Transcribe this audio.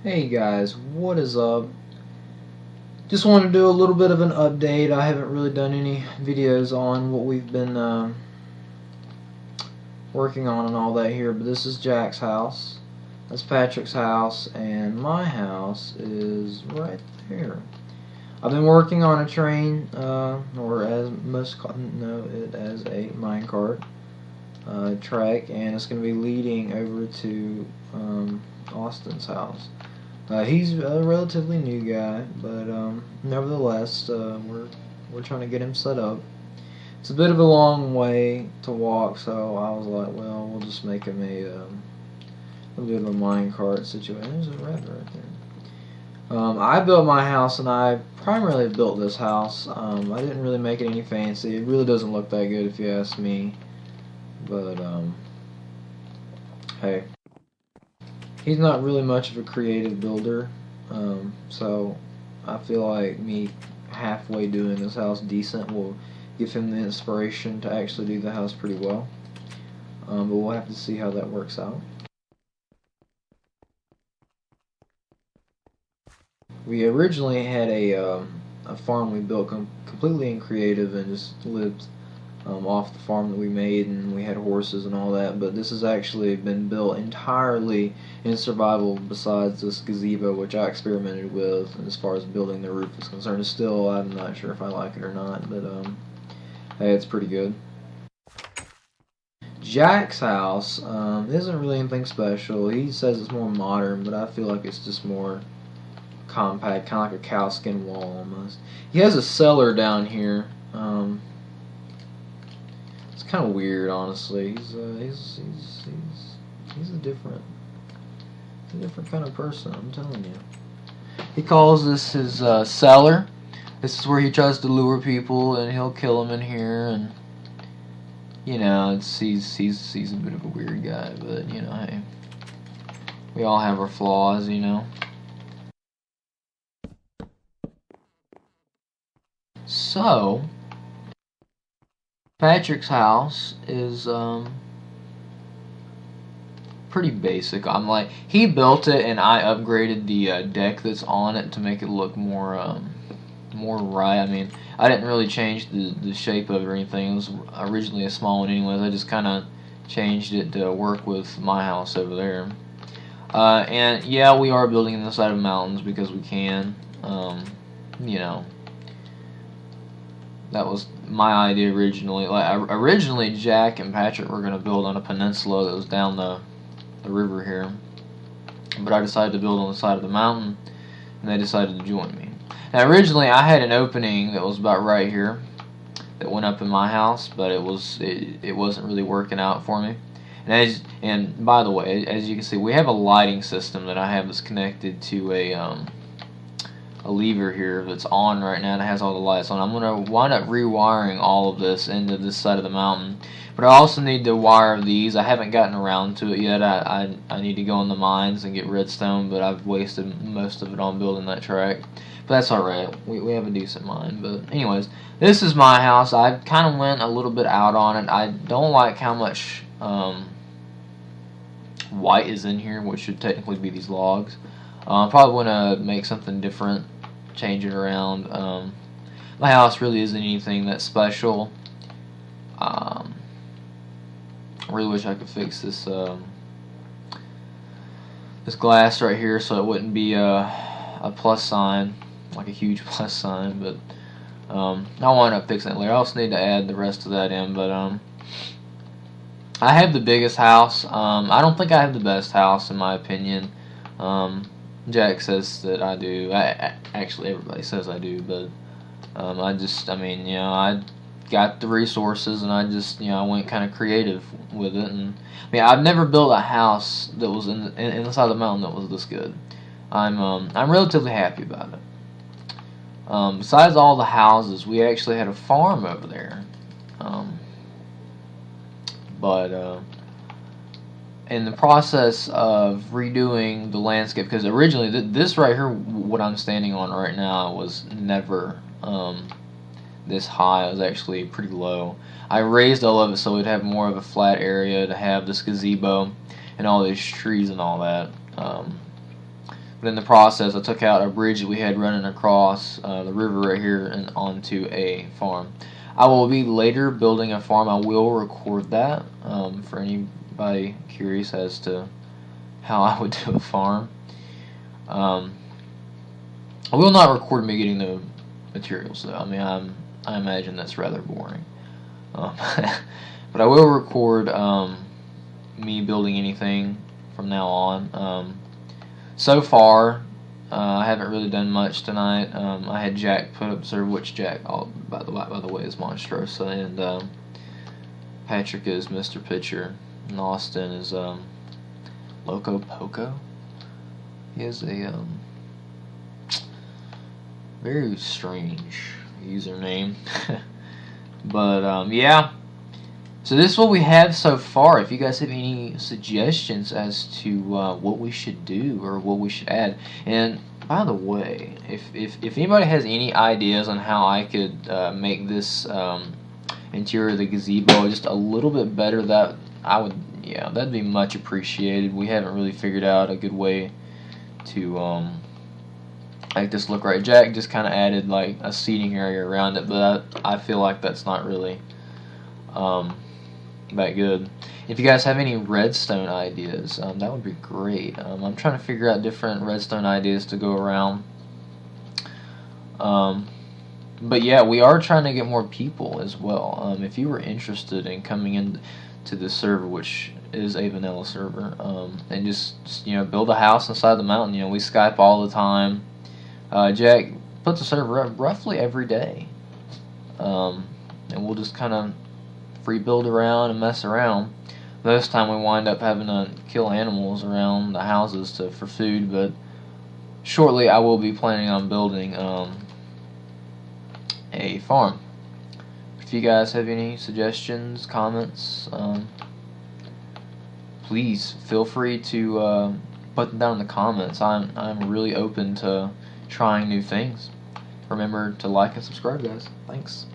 Hey guys, what is up? Just wanted to do a little bit of an update. I haven't really done any videos on what we've been working on and all that here, but this is Jack's house, that's Patrick's house, and my house is right there. I've been working on a train, or as most know it as a minecart track, and it's going to be leading over to Austin's house. He's a relatively new guy, but nevertheless, we're trying to get him set up. It's a bit of a long way to walk, so I was like, well, we'll just make him a bit of a minecart situation. There's a rabbit right there. I built my house, and I primarily built this house. I didn't really make it any fancy. It really doesn't look that good if you ask me, but hey. He's not really much of a creative builder, so I feel like me halfway doing this house decent will give him the inspiration to actually do the house pretty well. But we'll have to see how that works out. We originally had a farm we built completely in creative and just lived off the farm that we made, and we had horses and all that, but this has actually been built entirely in survival besides this gazebo, which I experimented with, and as far as building the roof is concerned. Still, I'm not sure if I like it or not, but hey, it's pretty good. Jack's house isn't really anything special. He says it's more modern, but I feel like it's just more compact, kind of like a cowskin wall almost. He has a cellar down here. It's kind of weird, honestly. He's a different kind of person. I'm telling you. He calls this his cellar. This is where he tries to lure people, and he'll kill them in here. And you know, he's a bit of a weird guy, but you know, hey, we all have our flaws, you know. So, Patrick's house is pretty basic. He built it, and I upgraded the deck that's on it to make it look more right. I mean, I didn't really change the shape of it or anything. It was originally a small one anyways. I just kind of changed it to work with my house over there. And yeah, we are building in the side of mountains because we can. You know, that was my idea originally. Originally, Jack and Patrick were going to build on a peninsula that was down the river here, but I decided to build on the side of the mountain, and they decided to join me. Now, originally, I had an opening that was about right here that went up in my house, but it wasn't really working out for me. And by the way, as you can see, we have a lighting system that I have that's connected to a lever here that's on right now, and it has all the lights on. I'm going to wind up rewiring all of this into this side of the mountain, but I also need to wire these. I haven't gotten around to it yet. I need to go in the mines and get redstone, but I've wasted most of it on building that track. But that's alright. We have a decent mine. But anyways, this is my house. I kind of went a little bit out on it. I don't like how much white is in here, which should technically be these logs. Probably want to make something different, change it around. My house really isn't anything that special. I really wish I could fix this this glass right here so it wouldn't be a plus sign, like a huge plus sign. But I'll wind up fixing it later. I also need to add the rest of that in. But I have the biggest house. I don't think I have the best house in my opinion. Jack says that I do. Actually, everybody says I do, but I mean, you know, I got the resources, and I just, you know, I went kind of creative with it. And I mean, I've never built a house that was in the side of the mountain that was this good. I'm relatively happy about it. Besides all the houses, we actually had a farm over there. But in the process of redoing the landscape, because originally this right here, what I'm standing on right now, was never this high. It was actually pretty low. I raised all of it so it'd have more of a flat area to have this gazebo and all these trees and all that. But in the process, I took out a bridge that we had running across the river right here and onto a farm. I will be later building a farm. I will record that for anybody curious as to how I would do a farm. I will not record me getting the materials though. I mean, I imagine that's rather boring. But I will record me building anything from now on. So far, I haven't really done much tonight. I had Jack put up serve, which Jack, by the way, is Monstrosa, and Patrick is MrPitcher, and Austin is Loco Poco. He has a very strange username, but yeah. So this is what we have so far. If you guys have any suggestions as to what we should do or what we should add, and by the way, if anybody has any ideas on how I could make this interior of the gazebo just a little bit better, that I would, yeah, that'd be much appreciated. We haven't really figured out a good way to make this look right. Jack just kind of added like a seating area around it, but I feel like that's not really that good. If you guys have any redstone ideas, that would be great. I'm trying to figure out different redstone ideas to go around. But yeah, we are trying to get more people as well. If you were interested in coming in to this server, which is a vanilla server, and just you know, build a house inside the mountain. You know, we Skype all the time. Jack puts a server up roughly every day, and we'll just kind of free build around and mess around. Most time we wind up having to kill animals around the houses for food, but shortly I will be planning on building a farm. If you guys have any suggestions, comments, please feel free to put them down in the comments. I'm really open to trying new things. Remember to like and subscribe, guys. Thanks.